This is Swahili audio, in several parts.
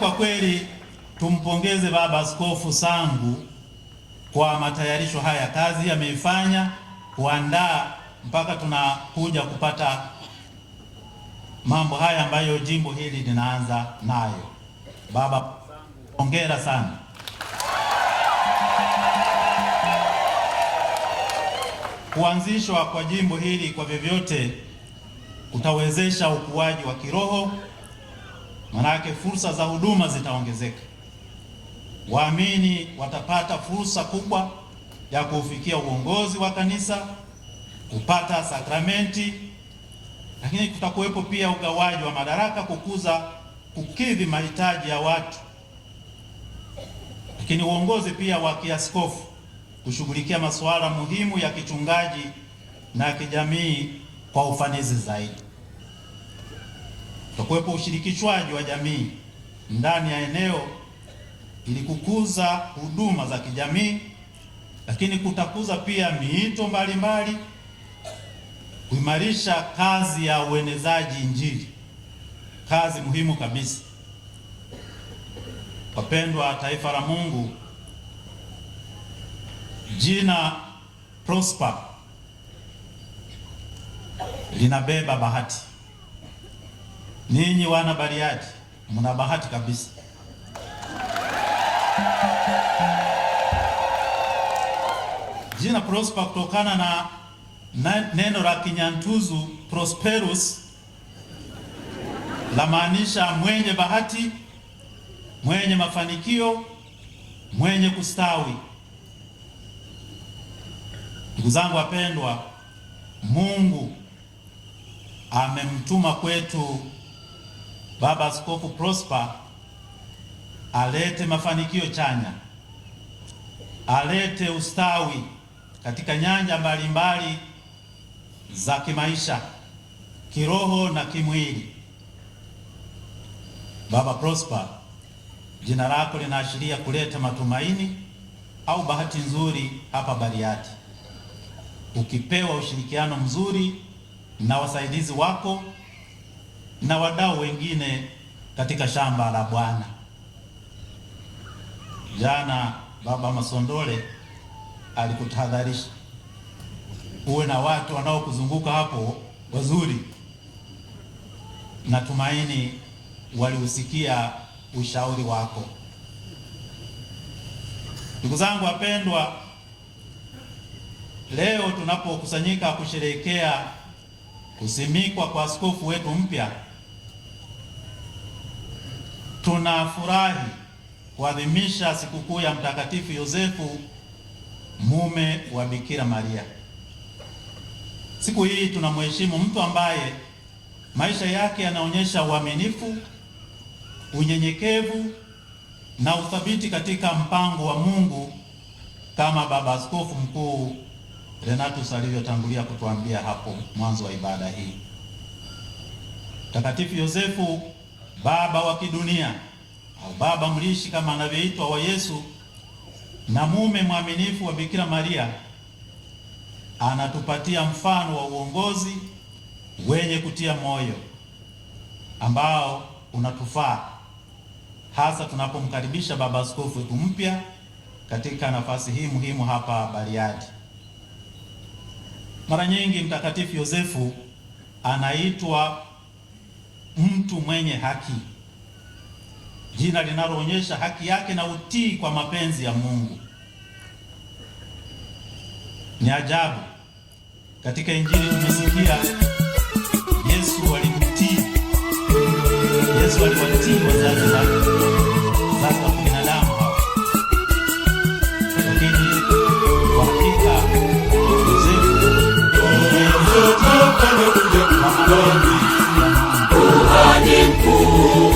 kwa kweli tumpongeze Baba Askofu Sangu kwa matayarisho haya. Kazi ameifanya kuandaa mpaka tunakuja kupata mambo haya ambayo jimbo hili linaanza nayo. Baba, hongera sana. Kuanzishwa kwa jimbo hili kwa vyovyote kutawezesha ukuaji wa kiroho, manake fursa za huduma zitaongezeka. Waamini watapata fursa kubwa ya kufikia uongozi wa kanisa, kupata sakramenti, lakini kutakuwepo pia ugawaji wa madaraka kukidhi mahitaji ya watu, lakini uongozi pia wa kiaskofu kushughulikia masuala muhimu ya kichungaji na kijamii kwa ufanisi zaidi. Kutakuwepo ushirikishwaji wa jamii ndani ya eneo ili kukuza huduma za kijamii, lakini kutakuza pia miito mbalimbali, kuimarisha kazi ya uenezaji Injili, kazi muhimu kabisa. Wapendwa taifa la Mungu, jina Prosper linabeba bahati. Ninyi wana Bariadi mna bahati kabisa. Jina Prosper kutokana na neno la Kinyantuzu prosperous, la maanisha mwenye bahati, mwenye mafanikio, mwenye kustawi. Ndugu zangu wapendwa, Mungu amemtuma kwetu Baba Askofu Prosper alete mafanikio chanya, alete ustawi katika nyanja mbalimbali za kimaisha, kiroho na kimwili. Baba Prosper, jina lako linaashiria kuleta matumaini au bahati nzuri hapa Bariadi. Ukipewa ushirikiano mzuri na wasaidizi wako na wadau wengine katika shamba la Bwana. Jana Baba Masondole alikutahadharisha uwe na watu wanaokuzunguka hapo wazuri. Natumaini waliusikia ushauri wako. Ndugu zangu wapendwa, leo tunapokusanyika kusherehekea kusimikwa kwa askofu wetu mpya, tunafurahi kuadhimisha sikukuu ya Mtakatifu Yosefu, mume wa Bikira Maria. Siku hii tunamheshimu mtu ambaye maisha yake yanaonyesha uaminifu, unyenyekevu na uthabiti katika mpango wa Mungu, kama Baba Askofu Mkuu Renatus alivyotangulia kutuambia hapo mwanzo wa ibada hii. Mtakatifu Yosefu, baba wa kidunia au baba mlishi kama anavyoitwa wa Yesu, na mume mwaminifu wa Bikira Maria, anatupatia mfano wa uongozi wenye kutia moyo ambao unatufaa hasa tunapomkaribisha Baba Askofu wetu mpya katika nafasi hii muhimu hapa Bariadi. Mara nyingi Mtakatifu Yosefu anaitwa mtu mwenye haki, jina linaloonyesha haki yake na utii kwa mapenzi ya Mungu. Ni ajabu, katika Injili tumesikia Yesu alimtii. Yesu aliwatii wazazi wake, wazazi wa binadamu hao. Lakini kwa hakika Yosefu kuhani mkuu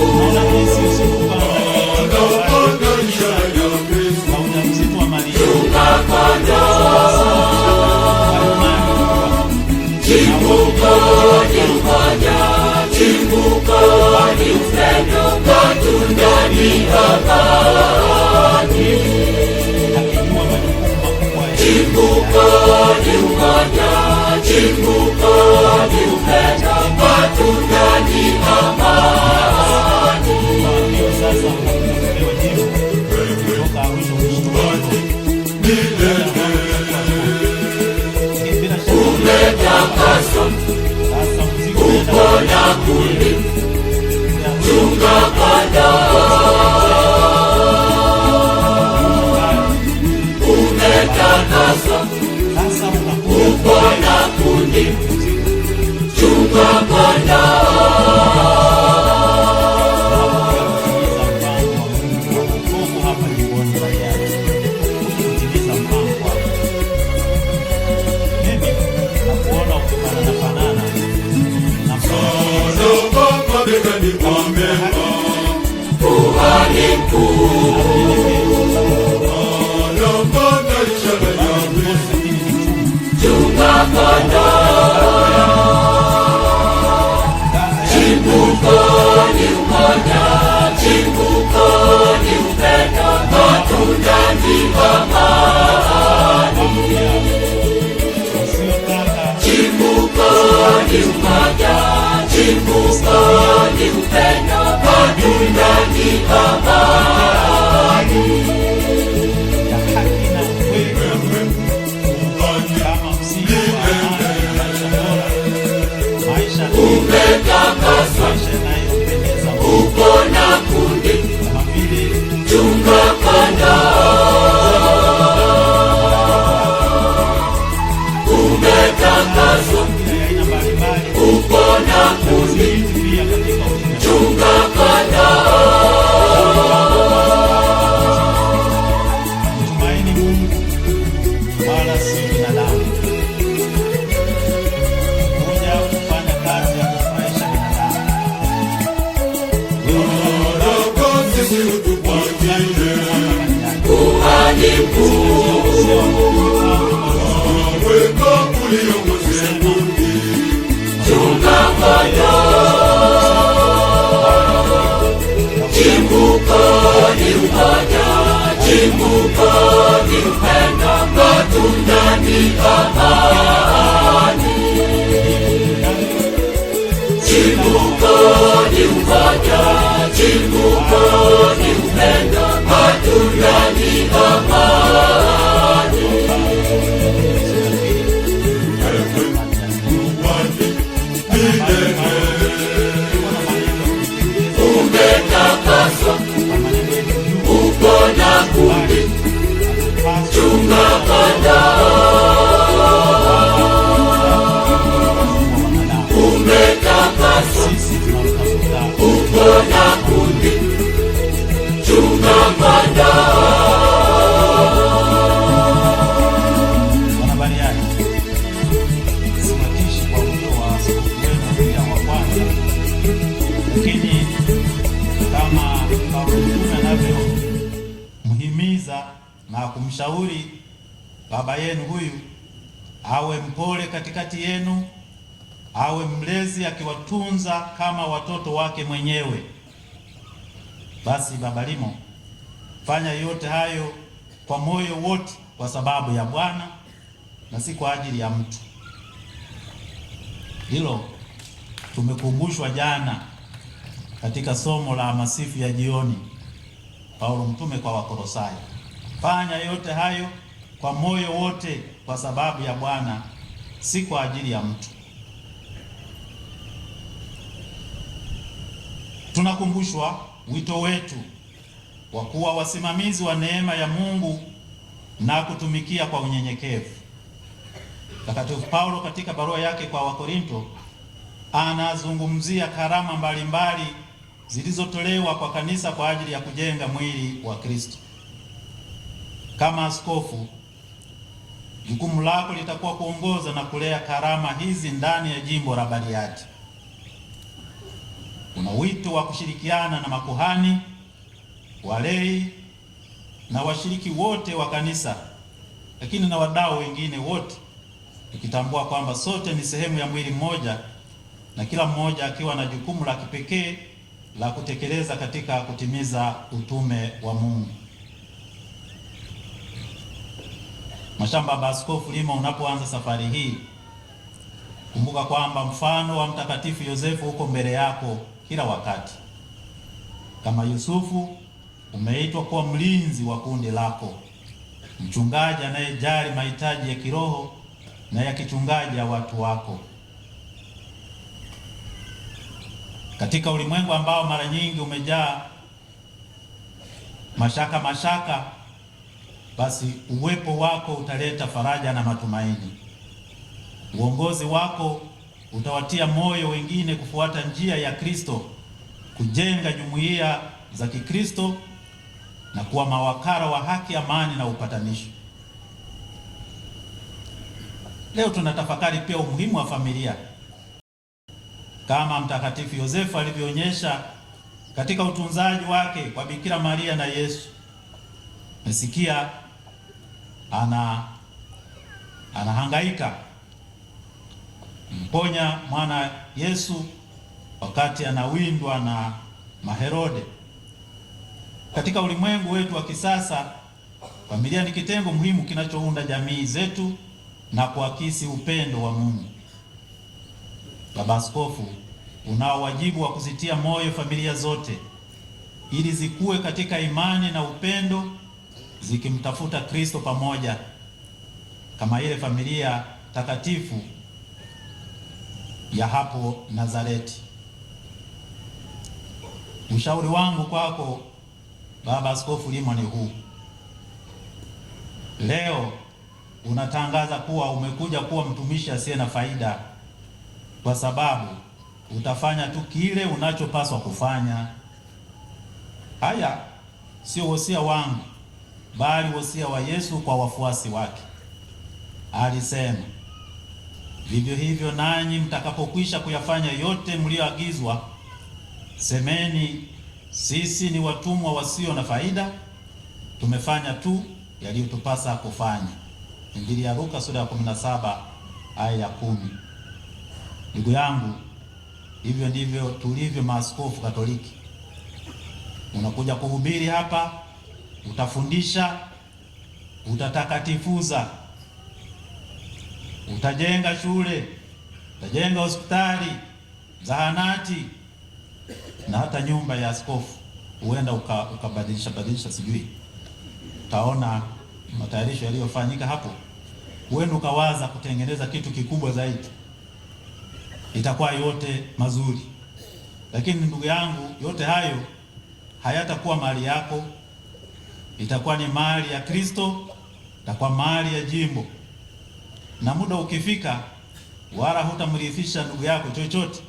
chimbuko ni upendo, matunda ni amani. Chimbuko ni umoja, chimbuko ni upendo, matunda ni amani. Na kumshauri baba yenu huyu awe mpole katikati yenu, awe mlezi akiwatunza kama watoto wake mwenyewe. Basi Baba Limo, fanya yote hayo kwa moyo wote kwa sababu ya Bwana na si kwa ajili ya mtu. Hilo tumekumbushwa jana katika somo la masifu ya jioni, Paulo mtume kwa Wakolosai. Fanya yote hayo kwa moyo wote kwa sababu ya Bwana, si kwa ajili ya mtu. Tunakumbushwa wito wetu wa kuwa wasimamizi wa neema ya Mungu na kutumikia kwa unyenyekevu. Mtakatifu Paulo katika barua yake kwa Wakorinto anazungumzia karama mbalimbali zilizotolewa kwa kanisa kwa ajili ya kujenga mwili wa Kristo. Kama askofu, jukumu lako litakuwa kuongoza na kulea karama hizi ndani ya jimbo la Bariadi. Kuna wito wa kushirikiana na makuhani, walei na washiriki wote wa kanisa, lakini na wadau wengine wote, tukitambua kwamba sote ni sehemu ya mwili mmoja na kila mmoja akiwa na jukumu la kipekee la kutekeleza katika kutimiza utume wa Mungu. Mashamba ba Askofu Limo, unapoanza safari hii, kumbuka kwamba mfano wa Mtakatifu Yosefu uko mbele yako kila wakati. Kama Yusufu, umeitwa kuwa mlinzi wa kundi lako, mchungaji anayejali mahitaji ya kiroho na ya kichungaji ya watu wako. Katika ulimwengu ambao mara nyingi umejaa mashaka, basi uwepo wako utaleta faraja na matumaini. Uongozi wako utawatia moyo wengine kufuata njia ya Kristo, kujenga jumuiya za Kikristo na kuwa mawakala wa haki, amani na upatanisho. Leo tunatafakari pia umuhimu wa familia kama Mtakatifu Yosefu alivyoonyesha katika utunzaji wake kwa Bikira Maria na Yesu. Mesikia anahangaika mponya mwana Yesu wakati anawindwa na Maherode. Katika ulimwengu wetu wa kisasa, familia ni kitengo muhimu kinachounda jamii zetu na kuakisi upendo wa Mungu. Baba Askofu, unao wajibu wa kuzitia moyo familia zote ili zikue katika imani na upendo, zikimtafuta Kristo pamoja, kama ile familia takatifu ya hapo Nazareti. Ushauri wangu kwako Baba Askofu Limo ni huu: leo unatangaza kuwa umekuja kuwa mtumishi asiye na faida, kwa sababu utafanya tu kile unachopaswa kufanya. Haya sio wosia wangu, bali wosia wa Yesu kwa wafuasi wake. Alisema, vivyo hivyo nanyi mtakapokwisha kuyafanya yote mlioagizwa, semeni, sisi ni watumwa wasio na faida, tumefanya tu yaliyotupasa kufanya. Injili ya Luka sura ya 17 aya ya 10. Ndugu yangu, hivyo ndivyo tulivyo maaskofu Katoliki. Unakuja kuhubiri hapa, utafundisha, utatakatifuza, utajenga shule, utajenga hospitali, zahanati na hata nyumba ya askofu. Huenda ukabadilisha sijui. Utaona matayarisho yaliyofanyika hapo. Huenda ukawaza kutengeneza kitu kikubwa zaidi. Itakuwa yote mazuri. Lakini ndugu yangu, yote hayo hayatakuwa mali yako. Itakuwa ni mali ya Kristo, itakuwa mali ya jimbo. Na muda ukifika, wala hutamrithisha ndugu yako chochote.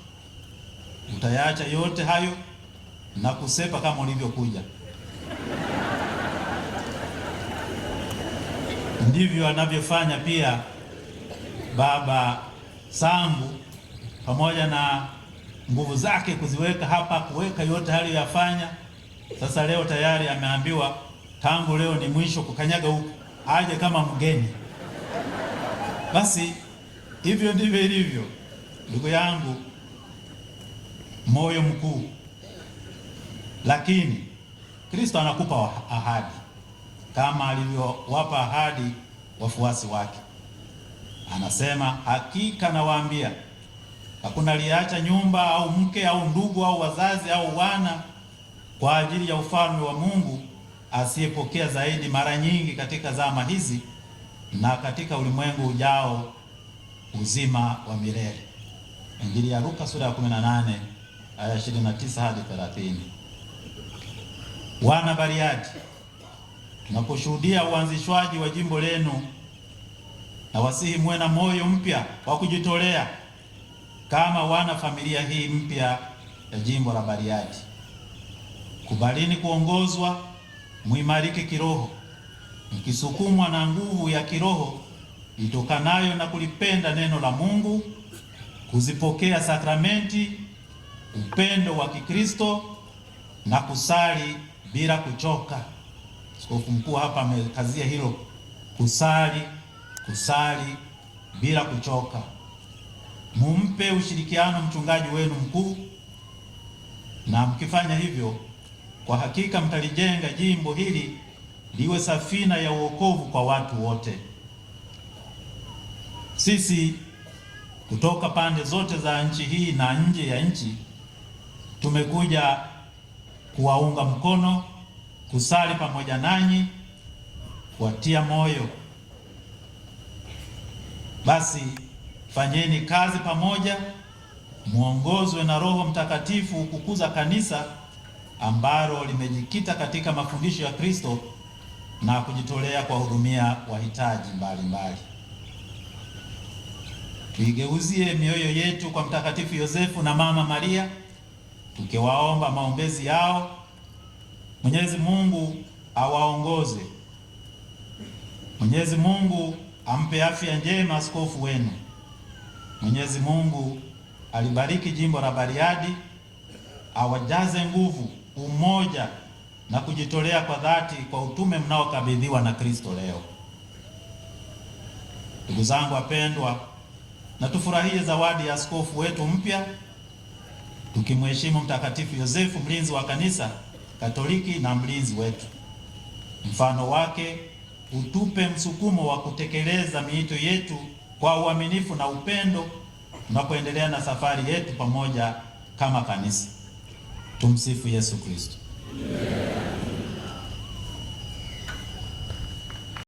Utayaacha yote hayo na kusepa kama ulivyokuja. Ndivyo anavyofanya pia Baba Sangu, pamoja na nguvu zake kuziweka hapa, kuweka yote aliyoyafanya. Sasa leo tayari ameambiwa tangu leo ni mwisho kukanyaga huko, aje kama mgeni. Basi hivyo ndivyo ilivyo, ndugu yangu, moyo mkuu. Lakini Kristo anakupa ahadi kama alivyowapa ahadi wafuasi wake. Anasema, hakika nawaambia, hakuna aliyeacha nyumba au mke au ndugu au wazazi au wana kwa ajili ya ufalme wa Mungu asiyepokea zaidi mara nyingi katika zama hizi na katika ulimwengu ujao uzima wa milele. Injili ya Luka sura ya 18 aya 29 hadi 30. Wana Bariadi, tunaposhuhudia uanzishwaji wa jimbo lenu, na wasihi muwe na moyo mpya wa kujitolea kama wana familia hii mpya ya jimbo la Bariadi. Kubalini kuongozwa, muimarike kiroho, mkisukumwa na nguvu ya kiroho itokanayo na kulipenda neno la Mungu, kuzipokea sakramenti, upendo wa Kikristo na kusali bila kuchoka. Askofu mkuu hapa amekazia hilo, kusali bila kuchoka. Mumpe ushirikiano mchungaji wenu mkuu, na mkifanya hivyo, kwa hakika mtalijenga jimbo hili liwe safina ya uokovu kwa watu wote. Sisi kutoka pande zote za nchi hii na nje ya nchi tumekuja kuwaunga mkono, kusali pamoja nanyi, kuwatia moyo. Basi fanyeni kazi pamoja, muongozwe na Roho Mtakatifu kukuza kanisa ambalo limejikita katika mafundisho ya Kristo na kujitolea kwa hudumia wahitaji mbalimbali. tuigeuzie mioyo yetu kwa Mtakatifu Yosefu na Mama Maria, tukiwaomba maombezi yao. Mwenyezi Mungu awaongoze. Mwenyezi Mungu ampe afya njema askofu wenu. Mwenyezi Mungu alibariki jimbo la Bariadi, awajaze nguvu, umoja na kujitolea kwa dhati kwa utume mnaokabidhiwa na Kristo leo. Ndugu zangu wapendwa, na tufurahie zawadi ya askofu wetu mpya, tukimheshimu Mtakatifu Yosefu, mlinzi wa kanisa Katoliki na mlinzi wetu. Mfano wake utupe msukumo wa kutekeleza miito yetu kwa uaminifu na upendo tunapoendelea na safari yetu pamoja kama kanisa. Tumsifu Yesu Kristo.